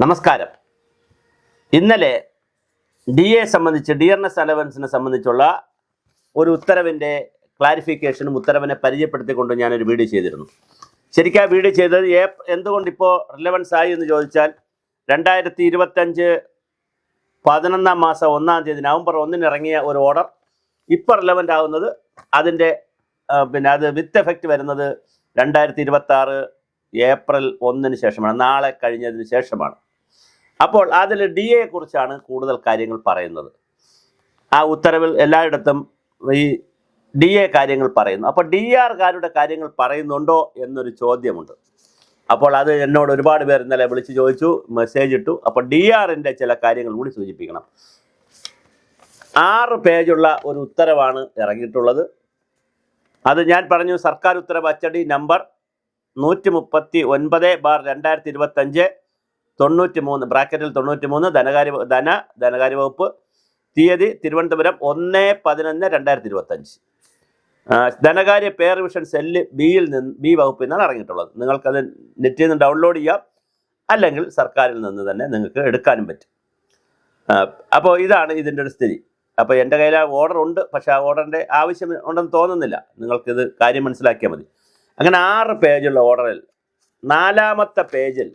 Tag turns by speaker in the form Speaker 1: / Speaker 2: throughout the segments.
Speaker 1: നമസ്കാരം. ഇന്നലെ D A സംബന്ധിച്ച് ഡിയർനെസ് അലവൻസിനെ സംബന്ധിച്ചുള്ള ഒരു ഉത്തരവിൻ്റെ ക്ലാരിഫിക്കേഷനും ഉത്തരവിനെ പരിചയപ്പെടുത്തിക്കൊണ്ട് ഞാനൊരു വീഡിയോ ചെയ്തിരുന്നു. ശരിക്കും ആ വീഡിയോ ചെയ്തത് എന്തുകൊണ്ടിപ്പോൾ റിലവൻസ് ആയി എന്ന് ചോദിച്ചാൽ 2025 11-ാം മാസം 1-ാം തീയതി നവംബർ 1-ന് ഇറങ്ങിയ ഒരു ഓർഡർ ഇപ്പോൾ റിലവൻ്റ് ആകുന്നത് അതിൻ്റെ അത് വിത്ത് എഫക്റ്റ് വരുന്നത് 2026 ഏപ്രിൽ 1-ന് ശേഷമാണ്, നാളെ കഴിഞ്ഞതിന് ശേഷമാണ്. അപ്പോൾ അതിൽ ഡി എയെ കുറിച്ചാണ് കൂടുതൽ കാര്യങ്ങൾ പറയുന്നത്. ആ ഉത്തരവിൽ എല്ലായിടത്തും ഈ ഡി എ കാര്യങ്ങൾ പറയുന്നു. അപ്പോൾ ഡി ആർകാരുടെ കാര്യങ്ങൾ പറയുന്നുണ്ടോ എന്നൊരു ചോദ്യമുണ്ട്. അപ്പോൾ അത് എന്നോട് ഒരുപാട് പേർ ഇന്നലെ വിളിച്ച് ചോദിച്ചു, മെസ്സേജ് ഇട്ടു. അപ്പോൾ ഡി ആറിൻ്റെ ചില കാര്യങ്ങൾ കൂടി സൂചിപ്പിക്കണം. 6 പേജുള്ള ഒരു ഉത്തരവാണ് ഇറങ്ങിയിട്ടുള്ളത്. അത് ഞാൻ പറഞ്ഞു, സർക്കാർ ഉത്തരവ് അച്ചടി നമ്പർ 139/2025 93 ബ്രാക്കറ്റിൽ 93 ധനകാര്യ വകുപ്പ്, തീയതി തിരുവനന്തപുരം 1/11/2025. ധനകാര്യ പേ റിവിഷൻ സെല്ല് ബി വകുപ്പിൽ നിന്നാണ് ഇറങ്ങിയിട്ടുള്ളത്. നിങ്ങൾക്കത് നെറ്റിൽ നിന്ന് ഡൗൺലോഡ് ചെയ്യാം, അല്ലെങ്കിൽ സർക്കാരിൽ നിന്ന് തന്നെ നിങ്ങൾക്ക് എടുക്കാനും പറ്റും. അപ്പോൾ ഇതാണ് ഇതിൻ്റെ ഒരു സ്ഥിതി. അപ്പോൾ എൻ്റെ കയ്യിൽ ആ ഓർഡർ ഉണ്ട്, പക്ഷേ ആ ഓർഡറിൻ്റെ ആവശ്യം ഉണ്ടെന്ന് തോന്നുന്നില്ല. നിങ്ങൾക്കിത് കാര്യം മനസ്സിലാക്കിയാൽ മതി. അങ്ങനെ 6 പേജുള്ള ഓർഡറിൽ 4-ാമത്തെ പേജിൽ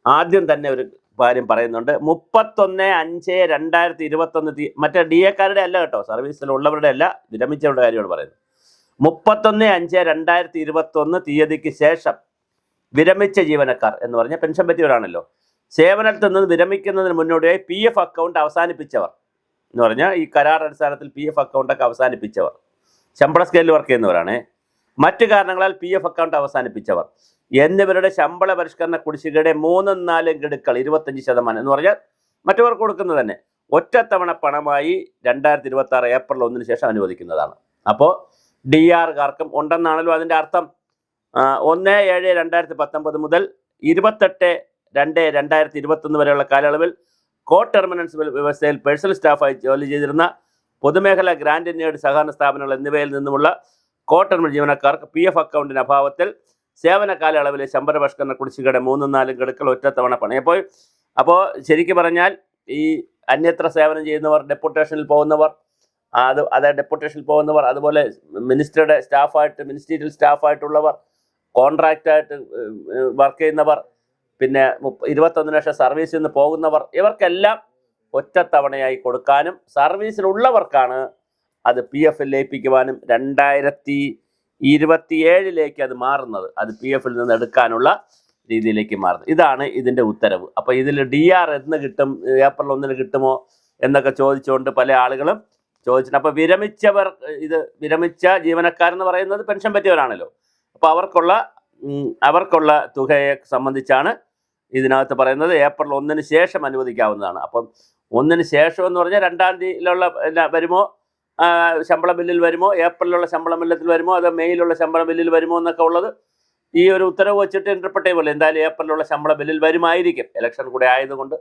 Speaker 1: ആദ്യം തന്നെ ഒരു കാര്യം പറയുന്നുണ്ട്. 31/5/2021 മറ്റേ ഡി എക്കാരുടെ അല്ല കേട്ടോ, സർവീസിലുള്ളവരുടെ അല്ല, വിരമിച്ചവരുടെ കാര്യമാണ് പറയുന്നത്. 31/5/2021 തീയതിക്ക് ശേഷം വിരമിച്ച ജീവനക്കാർ എന്ന് പറഞ്ഞാൽ പെൻഷൻ പറ്റിയവരാണല്ലോ, സേവനത്തിൽ നിന്ന് വിരമിക്കുന്നതിന് മുന്നോടിയായി PF അക്കൗണ്ട് അവസാനിപ്പിച്ചവർ എന്ന് പറഞ്ഞാൽ ഈ കരാർ അടിസ്ഥാനത്തിൽ PF അക്കൗണ്ടൊക്കെ അവസാനിപ്പിച്ചവർ, ശമ്പള സ്കെയിലിൽ വർക്ക് ചെയ്യുന്നവരാണ്. മറ്റു കാരണങ്ങളാൽ PF അക്കൗണ്ട് അവസാനിപ്പിച്ചവർ എന്നിവരുടെ ശമ്പള പരിഷ്കരണ കുടിശ്ശികയുടെ 3/4 ഗഡുക്കൾ 25% എന്ന് പറഞ്ഞാൽ മറ്റവർക്ക് കൊടുക്കുന്നത് തന്നെ ഒറ്റത്തവണ പണമായി 2026 ഏപ്രിൽ 1-ന് ശേഷം അനുവദിക്കുന്നതാണ്. അപ്പോൾ ഡി ആർകാർക്കും ഉണ്ടെന്നാണല്ലോ അതിൻ്റെ അർത്ഥം. 1/7/2019 മുതൽ 28/2/2021 വരെയുള്ള കാലയളവിൽ കോ ടെർമിനൻസ് വ്യവസ്ഥയിൽ പേഴ്സണൽ സ്റ്റാഫായി ജോലി ചെയ്തിരുന്ന പൊതുമേഖലാ ഗ്രാൻഡ് നേട് സഹകരണ സ്ഥാപനങ്ങൾ എന്നിവയിൽ നിന്നുമുള്ള കോ ടെർമിനൽ ജീവനക്കാർക്ക് PF അക്കൗണ്ടിൻ്റെ അഭാവത്തിൽ സേവന കാലയളവിലെ ശമ്പള പരിഷ്കരണ കുടിശ്ശികയുടെ 3/4 ഗഡുക്കൾ ഒറ്റത്തവണ പണം. അപ്പോൾ ശരിക്കും പറഞ്ഞാൽ ഈ അന്യത്ര സേവനം ചെയ്യുന്നവർ, ഡെപ്യൂട്ടേഷനിൽ പോകുന്നവർ, ഡെപ്യൂട്ടേഷനിൽ പോകുന്നവർ, അതുപോലെ മിനിസ്റ്ററുടെ സ്റ്റാഫായിട്ട്, മിനിസ്റ്റീരിയൽ സ്റ്റാഫായിട്ടുള്ളവർ, കോൺട്രാക്റ്റായിട്ട് വർക്ക് ചെയ്യുന്നവർ, പിന്നെ 21 വർഷം സർവീസിൽ നിന്ന് പോകുന്നവർ, ഇവർക്കെല്ലാം ഒറ്റത്തവണയായി കൊടുക്കാനും സർവീസിലുള്ളവർക്കാണ് അത് PF-ൽ ലയിപ്പിക്കുവാനും 2027 അത് മാറുന്നത്, അത് PF-ൽ നിന്ന് എടുക്കാനുള്ള രീതിയിലേക്ക് മാറുന്നത്. ഇതാണ് ഇതിൻ്റെ ഉത്തരവ്. അപ്പോൾ ഇതിൽ DR എന്ന് കിട്ടും, ഏപ്രിൽ 1-ന് കിട്ടുമോ എന്നൊക്കെ ചോദിച്ചുകൊണ്ട് പല ആളുകളും ചോദിച്ചിട്ടുണ്ട്. അപ്പോൾ വിരമിച്ച ജീവനക്കാരെന്ന് പറയുന്നത് പെൻഷൻ പറ്റിയവരാണല്ലോ. അപ്പോൾ അവർക്കുള്ള തുകയെ സംബന്ധിച്ചാണ് ഇതിനകത്ത് പറയുന്നത്. ഏപ്രിൽ 1-ന് ശേഷം അനുവദിക്കാവുന്നതാണ്. അപ്പം 1-ന് ശേഷം എന്ന് പറഞ്ഞാൽ 2-ാം തീയതിയിലുള്ള വരുമോ, ശമ്പള ബില്ലിൽ വരുമോ, ഏപ്രിലുള്ള ശമ്പള ബില്ലത്തിൽ വരുമോ, അതോ മെയ്യിലുള്ള ശമ്പള ബില്ലിൽ വരുമോ എന്നൊക്കെ ഉള്ളത് ഈ ഒരു ഉത്തരവ് വെച്ചിട്ട് ഇൻ്റർപ്രറ്റ് ചെയ്യുമല്ലോ. എന്തായാലും ഏപ്രിലുള്ള ശമ്പള ബില്ലിൽ വരുമായിരിക്കും. ഇലക്ഷൻ കൂടെ ആയതുകൊണ്ട്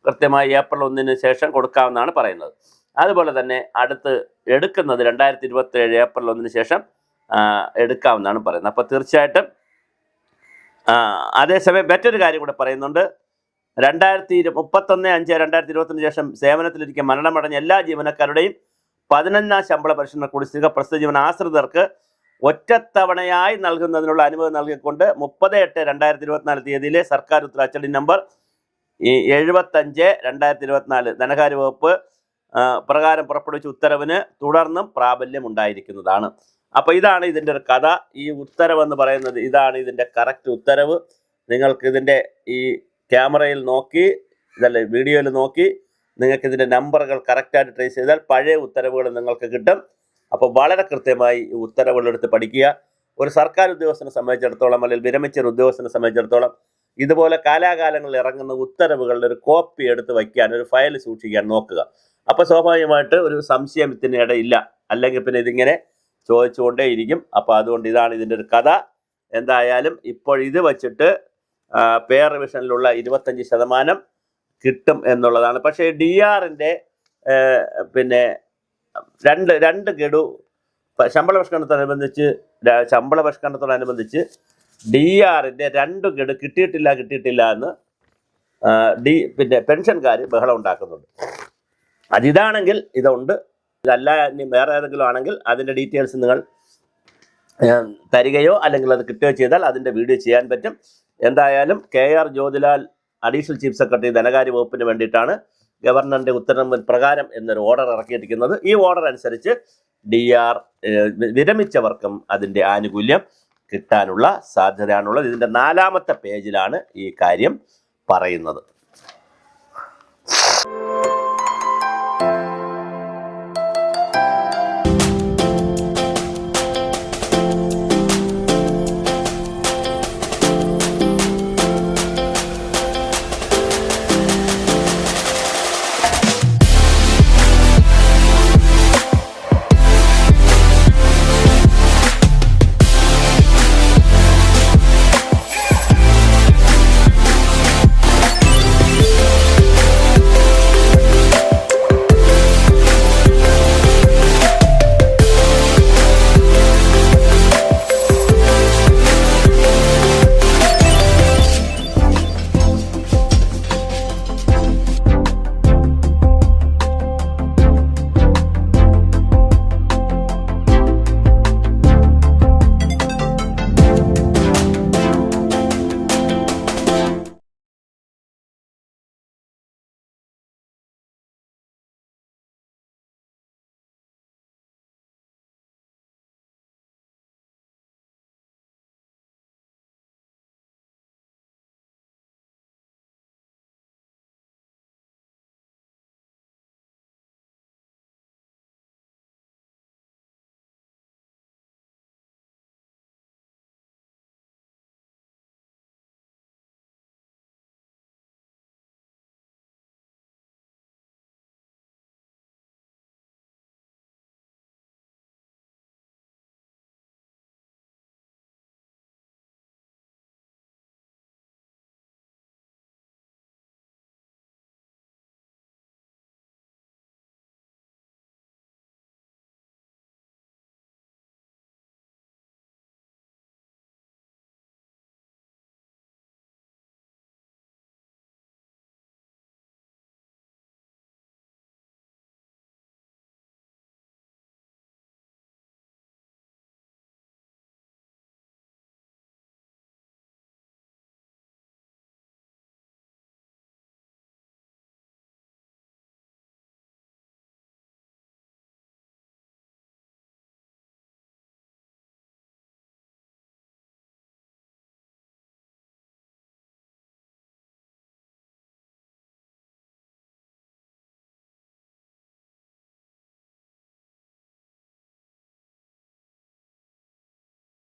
Speaker 1: കൃത്യമായി ഏപ്രിൽ 1-ന് ശേഷം കൊടുക്കാമെന്നാണ് പറയുന്നത്. അതുപോലെ തന്നെ അടുത്ത് എടുക്കുന്നത് 2027 ഏപ്രിൽ 1-ന് ശേഷം എടുക്കാമെന്നാണ് പറയുന്നത്. അപ്പോൾ തീർച്ചയായിട്ടും അതേസമയം മറ്റൊരു കാര്യം കൂടെ പറയുന്നുണ്ട്. 31/5/2021 ശേഷം സേവനത്തിലിരിക്കെ മരണമടഞ്ഞ എല്ലാ ജീവനക്കാരുടെയും 11-ാം ശമ്പള പരിഷ്കരണ കുടിശ്ശിക പ്രസ്തുത ജീവന ആശ്രിതർക്ക് ഒറ്റത്തവണയായി നൽകുന്നതിനുള്ള അനുമതി നൽകിക്കൊണ്ട് 30/8/2024 തീയതിയിലെ സർക്കാർ ഉത്തരവ് അച്ചടി നമ്പർ 75/2024 ധനകാര്യ വകുപ്പ് പ്രകാരം പുറപ്പെടുവിച്ച ഉത്തരവിന് തുടർന്നും പ്രാബല്യം ഉണ്ടായിരിക്കുന്നതാണ്. അപ്പോൾ ഇതാണ് ഇതിൻ്റെ ഒരു കഥ. ഈ ഉത്തരവെന്ന് പറയുന്നത് ഇതാണ് ഇതിൻ്റെ കറക്റ്റ് ഉത്തരവ്. നിങ്ങൾക്ക് ഇതിൻ്റെ ഈ ക്യാമറയിൽ നോക്കി, വീഡിയോയിൽ നോക്കി നിങ്ങൾക്ക് ഇതിൻ്റെ നമ്പറുകൾ കറക്റ്റായിട്ട് ട്രേസ് ചെയ്താൽ പഴയ ഉത്തരവുകൾ നിങ്ങൾക്ക് കിട്ടും. അപ്പോൾ വളരെ കൃത്യമായി ഈ ഉത്തരവുകളെടുത്ത് പഠിക്കുക. ഒരു സർക്കാർ ഉദ്യോഗസ്ഥനെ സംബന്ധിച്ചിടത്തോളം, അല്ലെങ്കിൽ വിരമിച്ച ഒരു ഉദ്യോഗസ്ഥനെ സംബന്ധിച്ചിടത്തോളം ഇതുപോലെ കാലാകാലങ്ങളിൽ ഇറങ്ങുന്ന ഉത്തരവുകളുടെ ഒരു കോപ്പി എടുത്ത് വയ്ക്കാൻ, ഒരു ഫയൽ സൂക്ഷിക്കാൻ നോക്കുക. അപ്പോൾ സ്വാഭാവികമായിട്ട് ഒരു സംശയത്തിന് ഇടയില്ല, അല്ലെങ്കിൽ പിന്നെ ഇതിങ്ങനെ ചോദിച്ചുകൊണ്ടേയിരിക്കും. അപ്പോൾ അതുകൊണ്ട് ഇതാണ് ഇതിൻ്റെ ഒരു കഥ. എന്തായാലും ഇപ്പോൾ ഇത് വച്ചിട്ട് പേ റിവിഷനിലുള്ള 25% കിട്ടും എന്നുള്ളതാണ്. പക്ഷേ DRൻ്റെ പിന്നെ രണ്ട് ഗഡു ശമ്പള പരിഷ്കരണത്തോടനുബന്ധിച്ച് DRൻ്റെ 2 ഗഡു കിട്ടിയിട്ടില്ല എന്ന് പിന്നെ പെൻഷൻകാർ ബഹളം ഉണ്ടാക്കുന്നുണ്ട്. അതിതാണെങ്കിൽ ഇതുണ്ട്, ഇതല്ല ഇനി വേറെ ഏതെങ്കിലും ആണെങ്കിൽ അതിൻ്റെ ഡീറ്റെയിൽസ് നിങ്ങൾ തരികയോ അല്ലെങ്കിൽ അത് കിട്ടുകയോ ചെയ്താൽ അതിൻ്റെ വീഡിയോ ചെയ്യാൻ പറ്റും. എന്തായാലും KR Jyothilal additional chief secretary ധനകാര്യ വകുപ്പിന് വേണ്ടിയിട്ടാണ് ഗവർണറിൻ്റെ ഉത്തരവ് പ്രകാരം എന്നൊരു ഓർഡർ ഇറക്കിയിരിക്കുന്നത്. ഈ ഓർഡർ അനുസരിച്ച് DR വിരമിച്ചവർക്കും അതിൻ്റെ ആനുകൂല്യം കിട്ടാനുള്ള സാധ്യതയാണുള്ളത്. ഇതിൻ്റെ 4-ാമത്തെ പേജിലാണ് ഈ കാര്യം പറയുന്നത്.